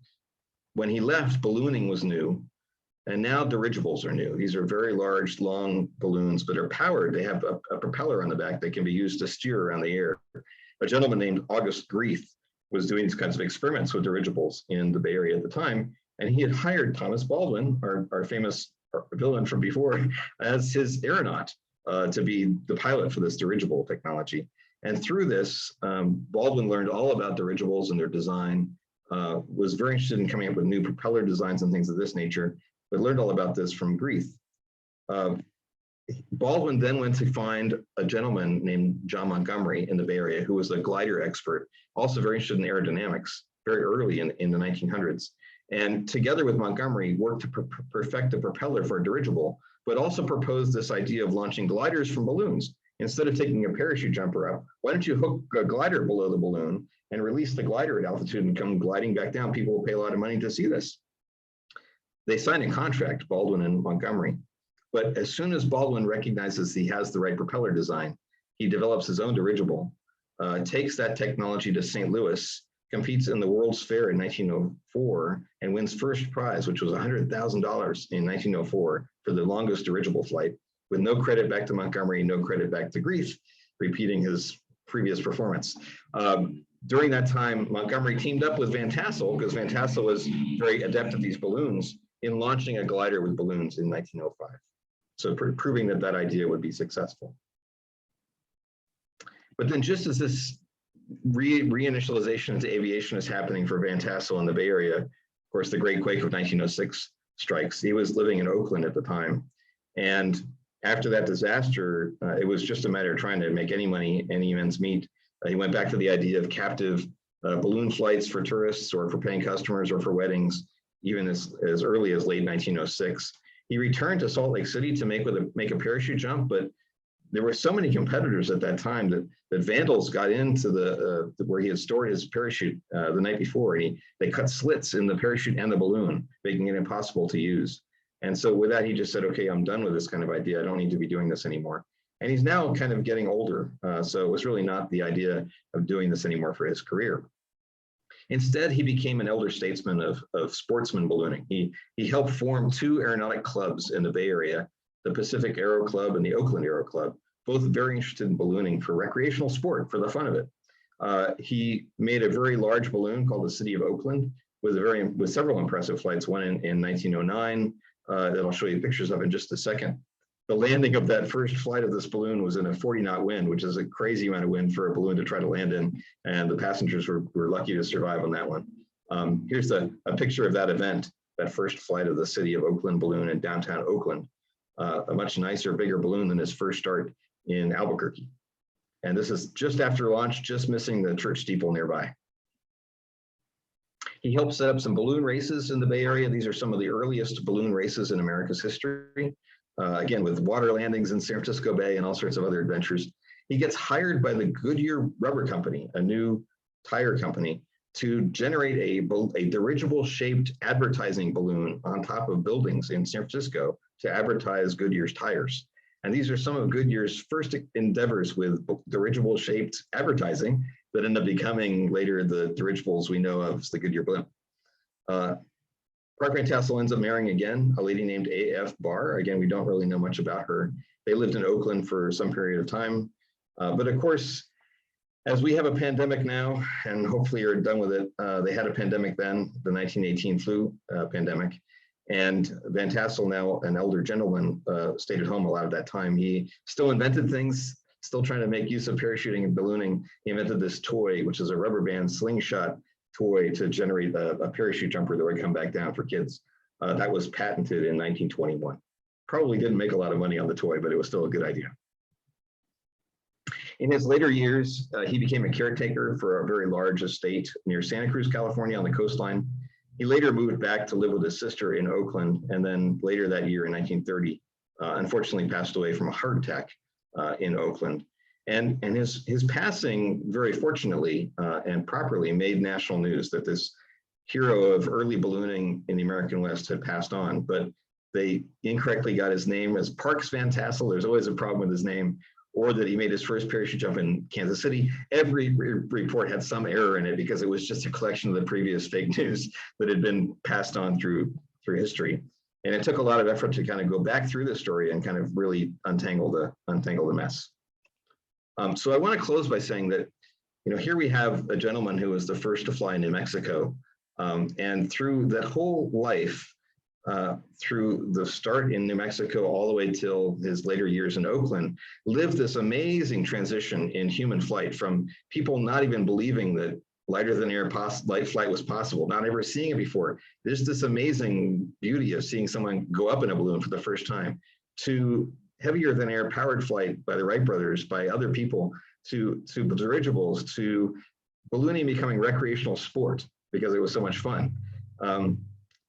When he left, ballooning was new. And now dirigibles are new. These are very large, long balloons that are powered. They have a propeller on the back that can be used to steer around the air. A gentleman named August Grieth was doing these kinds of experiments with dirigibles in the Bay Area at the time. And he had hired Thomas Baldwin, our famous villain from before, as his aeronaut to be the pilot for this dirigible technology. And through this, Baldwin learned all about dirigibles and their design, was very interested in coming up with new propeller designs and things of this nature, but learned all about this from Grieth. Baldwin then went to find a gentleman named John Montgomery in the Bay Area, who was a glider expert, also very interested in aerodynamics, very early in the 1900s. And together with Montgomery, worked to perfect a propeller for a dirigible, but also proposed this idea of launching gliders from balloons. Instead of taking a parachute jumper up, why don't you hook a glider below the balloon and release the glider at altitude and come gliding back down? People will pay a lot of money to see this. They signed a contract, Baldwin and Montgomery. But as soon as Baldwin recognizes he has the right propeller design, he develops his own dirigible, takes that technology to St. Louis, competes in the World's Fair in 1904, and wins first prize, which was $100,000 in 1904 for the longest dirigible flight, with no credit back to Montgomery, no credit back to Grieth, repeating his previous performance. During that time, Montgomery teamed up with Van Tassel, because Van Tassel was very adept at these balloons, in launching a glider with balloons in 1905. So proving that that idea would be successful. But then just as this reinitialization into aviation is happening for Van Tassel in the Bay Area, of course, the Great Quake of 1906 strikes. He was living in Oakland at the time. And after that disaster, it was just a matter of trying to make any money, any ends meet. He went back to the idea of captive balloon flights for tourists or for paying customers or for weddings, even as early as late 1906. He returned to Salt Lake City to make a parachute jump, but there were so many competitors at that time that vandals got into the where he had stored his parachute the night before. They cut slits in the parachute and the balloon, making it impossible to use. And so with that, he just said, okay, I'm done with this kind of idea. I don't need to be doing this anymore. And he's now kind of getting older. So it was really not the idea of doing this anymore for his career. Instead, he became an elder statesman of sportsman ballooning. He helped form two aeronautic clubs in the Bay Area, the Pacific Aero Club and the Oakland Aero Club, both very interested in ballooning for recreational sport, for the fun of it. He made a very large balloon called the City of Oakland with several impressive flights, one in 1909 that I'll show you pictures of in just a second. The landing of that first flight of this balloon was in a 40-knot wind, which is a crazy amount of wind for a balloon to try to land in, and the passengers were lucky to survive on that one. Here's a picture of that event, that first flight of the City of Oakland balloon in downtown Oakland, a much nicer, bigger balloon than his first start in Albuquerque. And this is just after launch, just missing the church steeple nearby. He helped set up some balloon races in the Bay Area. These are some of the earliest balloon races in America's history. Again, with water landings in San Francisco Bay and all sorts of other adventures. He gets hired by the Goodyear Rubber Company, a new tire company, to generate a dirigible-shaped advertising balloon on top of buildings in San Francisco to advertise Goodyear's tires. And these are some of Goodyear's first endeavors with dirigible-shaped advertising that end up becoming later the dirigibles we know of as the Goodyear blimp. Park Van Tassel ends up marrying again, a lady named A.F. Barr. Again, we don't really know much about her. They lived in Oakland for some period of time. But of course, as we have a pandemic now, and hopefully you're done with it, they had a pandemic then, the 1918 flu pandemic. And Van Tassel, now an elder gentleman, stayed at home a lot of that time. He still invented things, still trying to make use of parachuting and ballooning. He invented this toy, which is a rubber band slingshot toy to generate a parachute jumper that would come back down for kids. That was patented in 1921. Probably didn't make a lot of money on the toy, but it was still a good idea. In his later years, he became a caretaker for a very large estate near Santa Cruz, California on the coastline. He later moved back to live with his sister in Oakland, and then later that year in 1930, unfortunately passed away from a heart attack in Oakland. And his passing, very fortunately and properly, made national news that this hero of early ballooning in the American West had passed on, but they incorrectly got his name as Park Van Tassel. There's always a problem with his name, or that he made his first parachute jump in Kansas City. Every report had some error in it because it was just a collection of the previous fake news that had been passed on through history. And it took a lot of effort to kind of go back through the story and kind of really untangle the mess. So I want to close by saying that, here we have a gentleman who was the first to fly in New Mexico. And through that whole life, through the start in New Mexico all the way till his later years in Oakland, lived this amazing transition in human flight from people not even believing that lighter than air light flight was possible, not ever seeing it before. There's this amazing beauty of seeing someone go up in a balloon for the first time, to heavier than air powered flight by the Wright brothers, by other people, to dirigibles, to ballooning becoming recreational sport because it was so much fun.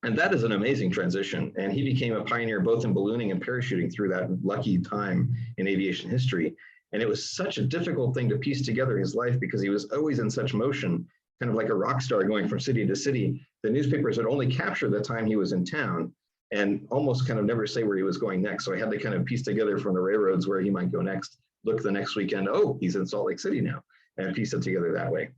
And that is an amazing transition. And he became a pioneer both in ballooning and parachuting through that lucky time in aviation history. And it was such a difficult thing to piece together his life because he was always in such motion, kind of like a rock star going from city to city. The newspapers would only capture the time he was in town and almost kind of never say where he was going next. So I had to kind of piece together from the railroads where he might go next, look the next weekend, oh, he's in Salt Lake City now, and piece it together that way.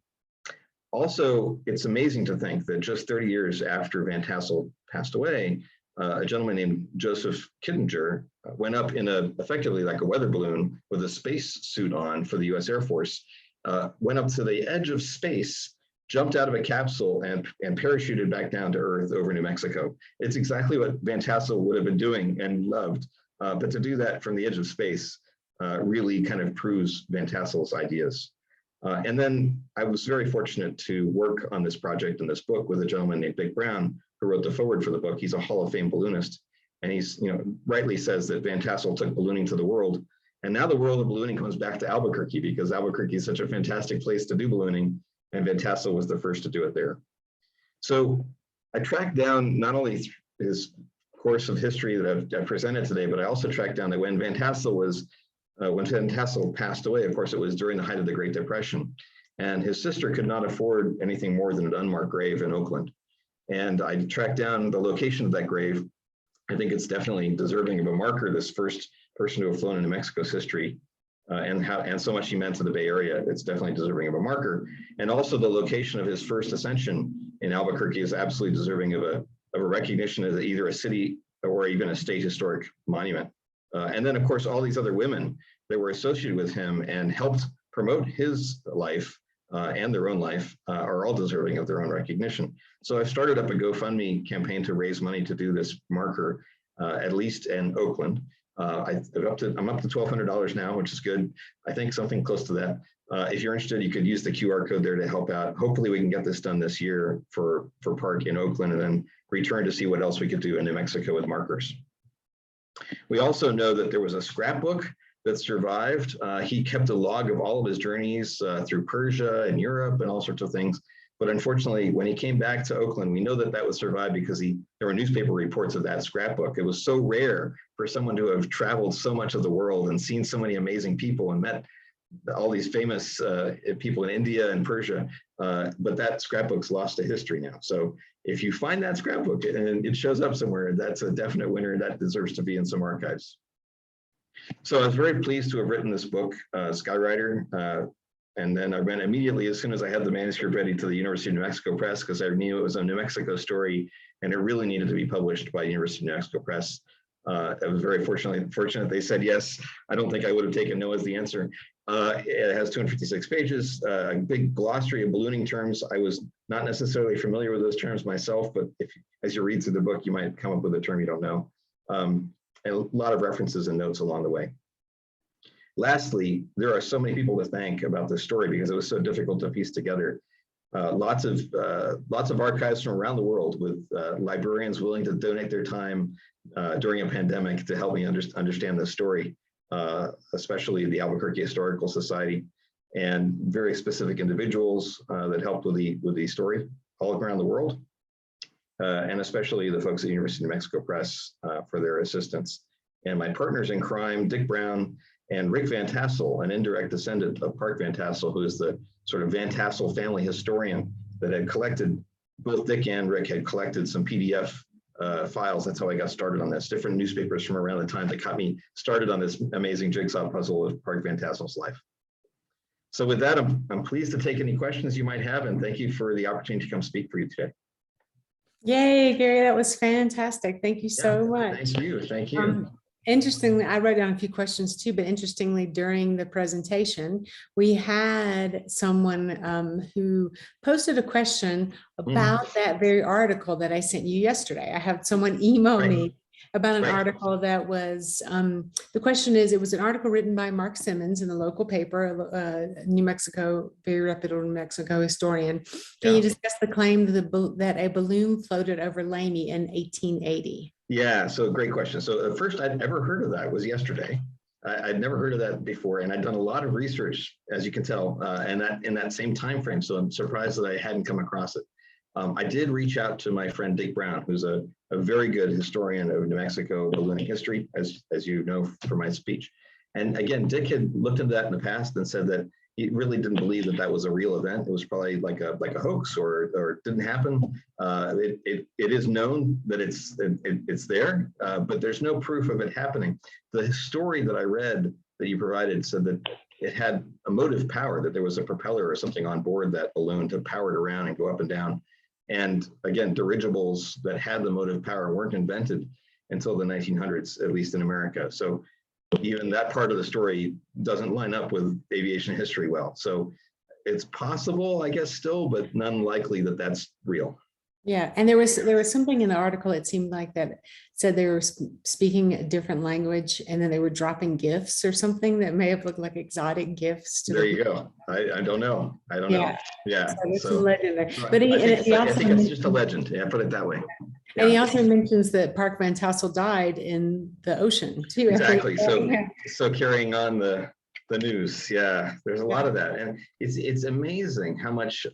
Also, it's amazing to think that just 30 years after Van Tassel passed away, a gentleman named Joseph Kittinger went up in effectively like a weather balloon with a space suit on for the US Air Force, went up to the edge of space, jumped out of a capsule and parachuted back down to Earth over New Mexico. It's exactly what Van Tassel would have been doing and loved, but to do that from the edge of space really kind of proves Van Tassel's ideas. And then I was very fortunate to work on this project and this book with a gentleman named Dick Brown, who wrote the foreword for the book. He's a Hall of Fame balloonist. And he's, rightly says that Van Tassel took ballooning to the world. And now the world of ballooning comes back to Albuquerque because Albuquerque is such a fantastic place to do ballooning and Van Tassel was the first to do it there. So I tracked down not only his course of history that I've presented today, but I also tracked down that when Van Tassel passed away, of course, it was during the height of the Great Depression, and his sister could not afford anything more than an unmarked grave in Oakland. And I tracked down the location of that grave. I think it's definitely deserving of a marker, this first person to have flown in New Mexico's history, and so much he meant to the Bay Area. It's definitely deserving of a marker. And also the location of his first ascension in Albuquerque is absolutely deserving of a recognition as either a city or even a state historic monument. And then, of course, all these other women that were associated with him and helped promote his life and their own life are all deserving of their own recognition. So I've started up a GoFundMe campaign to raise money to do this marker, at least in Oakland. I'm up to $1,200 now, which is good. I think something close to that. If you're interested, you could use the QR code there to help out. Hopefully we can get this done this year for Park in Oakland, and then return to see what else we could do in New Mexico with markers. We also know that there was a scrapbook that survived. He kept a log of all of his journeys through Persia and Europe and all sorts of things. But unfortunately, when he came back to Oakland, we know that that was survived because there were newspaper reports of that scrapbook. It was so rare for someone to have traveled so much of the world and seen so many amazing people and met all these famous people in India and Persia. But that scrapbook's lost to history now. So if you find that scrapbook and it shows up somewhere, that's a definite winner. That deserves to be in some archives. So I was very pleased to have written this book, Skywriter. And then I went immediately, as soon as I had the manuscript ready, to the University of New Mexico Press, because I knew it was a New Mexico story and it really needed to be published by University of New Mexico Press. I was very fortunate they said yes. I don't think I would have taken no as the answer. It has 256 pages, a big glossary of ballooning terms. I was not necessarily familiar with those terms myself, but as you read through the book, you might come up with a term you don't know. And a lot of references and notes along the way. Lastly, there are so many people to thank about this story because it was so difficult to piece together. Lots of archives from around the world with librarians willing to donate their time during a pandemic to help me understand this story, especially the Albuquerque Historical Society, and very specific individuals that helped with the story all around the world, and especially the folks at the University of New Mexico Press for their assistance. And my partners in crime, Dick Brown and Rick Van Tassel, an indirect descendant of Park Van Tassel, who is the sort of Van Tassel family historian that had collected, both Dick and Rick had collected some PDF files. That's how I got started on this, different newspapers from around the time that got me started on this amazing jigsaw puzzle of Park Van Tassel's life. So with that, I'm pleased to take any questions you might have, and thank you for the opportunity to come speak for you today.
Yay, Gary, that was fantastic. Thank you so much.
Thank you. Thank you.
Interestingly, I wrote down a few questions too, but interestingly, during the presentation, we had someone who posted a question about that very article that I sent you yesterday. I had someone email me about an article that was, the question is, it was an article written by Mark Simmons in the local paper, New Mexico, very reputable New Mexico historian. Can you discuss the claim that a balloon floated over Laney in 1880?
Yeah, so great question. So the first I'd ever heard of that was yesterday. I'd never heard of that before, and I'd done a lot of research, as you can tell, and that in that same time frame. So I'm surprised that I hadn't come across it. I did reach out to my friend Dick Brown, who's a very good historian of New Mexico ballooning history, as you know from my speech. And again, Dick had looked into that in the past and said that he really didn't believe that that was a real event. It was probably like a hoax, or it didn't happen. It is known that it's there, but there's no proof of it happening. The story that I read that you provided said that it had a motive power, that there was a propeller or something on board that balloon to power it around and go up and down. And again, dirigibles that had the motive power weren't invented until the 1900s, at least in America. So even that part of the story doesn't line up with aviation history well. So it's possible, I guess, still, but none likely that that's real.
Yeah, and there was something in the article, it seemed like, that said they were speaking a different language, and then they were dropping gifts or something that may have looked like exotic gifts.
There you go. I don't know. I don't know. Yeah.
So there's some legend there.
Right.
But
I think it's just a legend. Yeah, put it that way.
And he also mentions that Park Van Tassel died in the ocean too.
Exactly. So carrying on the The news, yeah, there's a lot of that, and it's amazing how much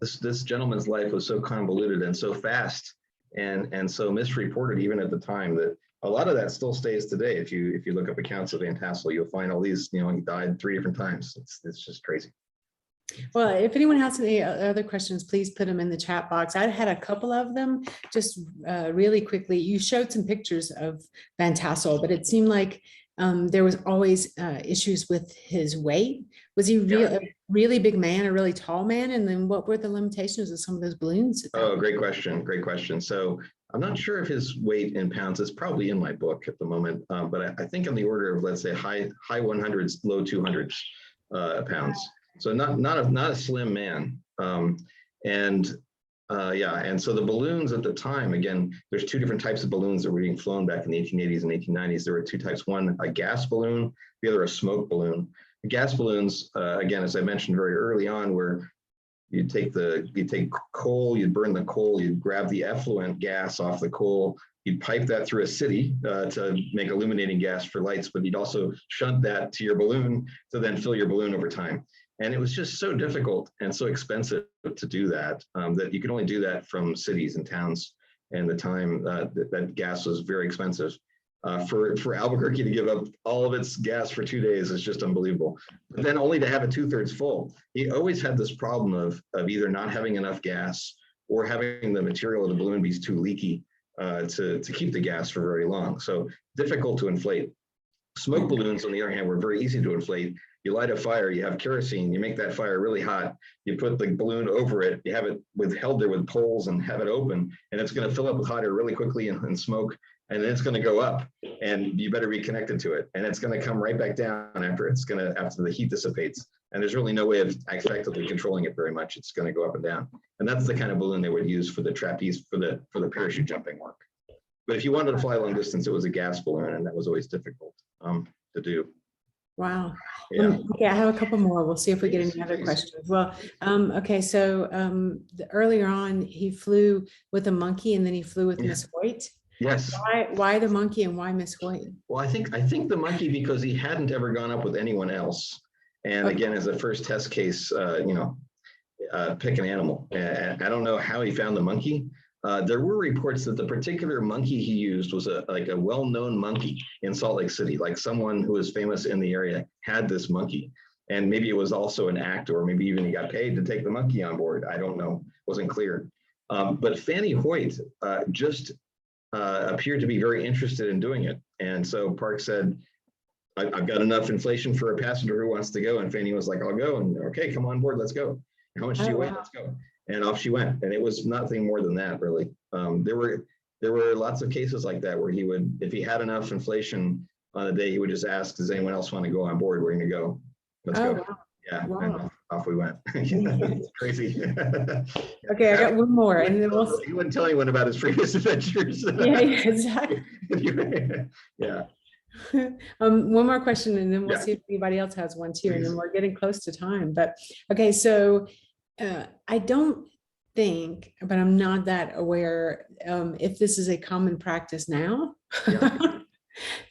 this gentleman's life was so convoluted and so fast and so misreported even at the time that a lot of that still stays today. If you look up accounts of Van Tassel, you'll find all these. You know, he died 3 different times. It's just crazy.
Well, if anyone has any other questions, please put them in the chat box. I had a couple of them just really quickly. You showed some pictures of Van Tassel, but it seemed like there was always issues with his weight. Was he a really big man, a really tall man? And then what were the limitations of some of those balloons?
Oh, great question. Great question. So I'm not sure if his weight in pounds is probably in my book at the moment, but I think on the order of, let's say, high 100s, low 200s pounds. So not a slim man. And so the balloons at the time, again, there's 2 different types of balloons that were being flown back in the 1880s and 1890s. There were 2 types, one a gas balloon, the other a smoke balloon. The gas balloons, again, as I mentioned very early on, where you'd take coal, you'd burn the coal, you'd grab the effluent gas off the coal, you'd pipe that through a city to make illuminating gas for lights, but you'd also shunt that to your balloon to then fill your balloon over time. And it was just so difficult and so expensive to do that, that you could only do that from cities and towns. And the time that gas was very expensive. For Albuquerque to give up all of its gas for 2 days is just unbelievable. But then only to have it 2/3 full. He always had this problem of either not having enough gas or having the material of the balloon be too leaky to keep the gas for very long. So difficult to inflate. Smoke balloons, on the other hand, were very easy to inflate. You light a fire, you have kerosene, you make that fire really hot, you put the balloon over it, you have it held there with poles and have it open, and it's going to fill up with hot air really quickly and smoke, and then it's going to go up, and you better be connected to it, and it's going to come right back down after the heat dissipates, and there's really no way of effectively controlling it very much. It's going to go up and down, and that's the kind of balloon they would use for the trapeze, for the parachute jumping work. But if you wanted to fly long distance, it was a gas balloon, and that was always difficult to do.
Wow.
Yeah.
Okay, I have a couple more. We'll see if we get any other questions. Well, okay, so earlier on, he flew with a monkey and then he flew with Miss Hoyt.
Yes.
Why the monkey and why Miss Hoyt?
Well, I think the monkey, because he hadn't ever gone up with anyone else. And again, as a first test case, pick an animal. I don't know how he found the monkey. There were reports that the particular monkey he used was a well-known monkey in Salt Lake City, like someone who was famous in the area had this monkey. And maybe it was also an act, or maybe even he got paid to take the monkey on board. I don't know, wasn't clear. But Fanny Hoyt just appeared to be very interested in doing it. And so Park said, I've got enough inflation for a passenger who wants to go. And Fanny was like, I'll go. And okay, come on board, let's go. How much do you weigh? Let's go. And off she went. And it was nothing more than that, really. There were lots of cases like that where he would, if he had enough inflation on a day, he would just ask, does anyone else want to go on board? We're going to go. Let's go. Wow. Yeah. Wow. And off we went. It's crazy.
Okay, I got one more. And then
he wouldn't tell anyone about his previous adventures.
Yeah, exactly.
Yeah.
One more question, and then we'll see if anybody else has one too. Please. And then we're getting close to time. But okay, so I don't think, but I'm not that aware if this is a common practice now. Yeah.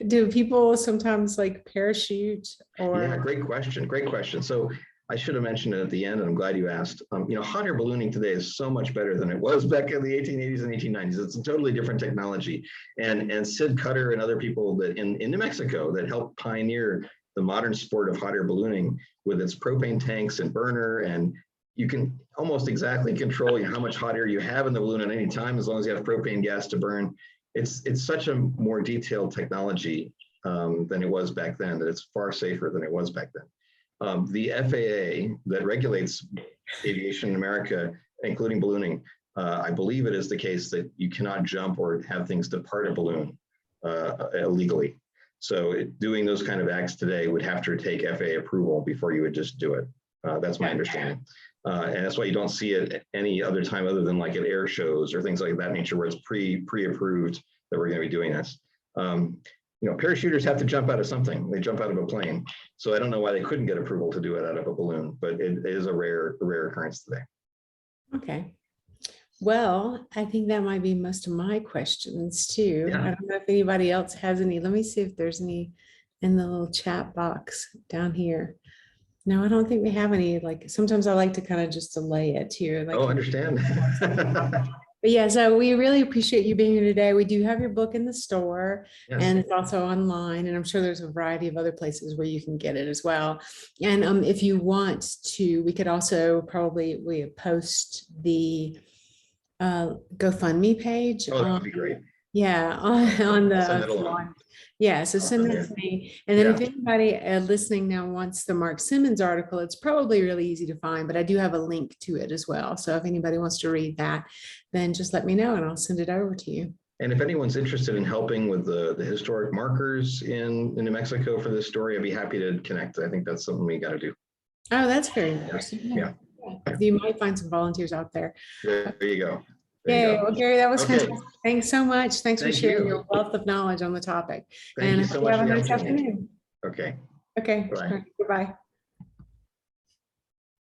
Do people sometimes like parachute or?
Yeah, great question. Great question. So I should have mentioned it at the end, and I'm glad you asked. Hot air ballooning today is so much better than it was back in the 1880s and 1890s. It's a totally different technology. And Sid Cutter and other people that in New Mexico that helped pioneer the modern sport of hot air ballooning with its propane tanks and burner, and you can almost exactly control how much hot air you have in the balloon at any time as long as you have propane gas to burn. It's such a more detailed technology than it was back then, that it's far safer than it was back then. The FAA that regulates aviation in America, including ballooning, I believe it is the case that you cannot jump or have things depart a balloon illegally. So doing those kind of acts today would have to take FAA approval before you would just do it. That's my understanding. And that's why you don't see it any other time other than like at air shows or things like that nature where it's pre-approved that we're going to be doing this. Parachuters have to jump out of something. They jump out of a plane. So I don't know why they couldn't get approval to do it out of a balloon, but it is a rare occurrence today.
Okay. Well, I think that might be most of my questions too. Yeah. I don't know if anybody else has any. Let me see if there's any in the little chat box down here. No, I don't think we have any, like, sometimes I like to kind of just delay it here. Like,
Oh, understand.
but yeah, so we really appreciate you being here today. We do have your book in the store
Yes.
and it's also online, and I'm sure there's a variety of other places where you can get it as well. And if you want to, we could also we post the GoFundMe page.
Oh, that would be great.
Yeah, on
I'll send
the
it along.
yeah, so send
Awesome.
that to me. And then if
Yeah.
anybody listening now wants the Mark Simmons article, it's probably really easy to find, but I do have a link to it as well. So if anybody wants to read that, then just let me know and I'll send it over to you.
And if anyone's interested in helping with the historic markers in New Mexico for this story, I'd be happy to connect. I think that's something we got to do.
Oh, that's very interesting.
Yeah.
You might find some volunteers out there.
There you go.
Yeah, well, Gary, that was
Okay.
fantastic. Thanks so much. Thanks for
Thank
sharing
you.
your wealth of knowledge on the topic.
Thank
And
you so much
have
for
a
the
nice
opportunity.
afternoon.
Okay.
Okay,
Bye.
goodbye.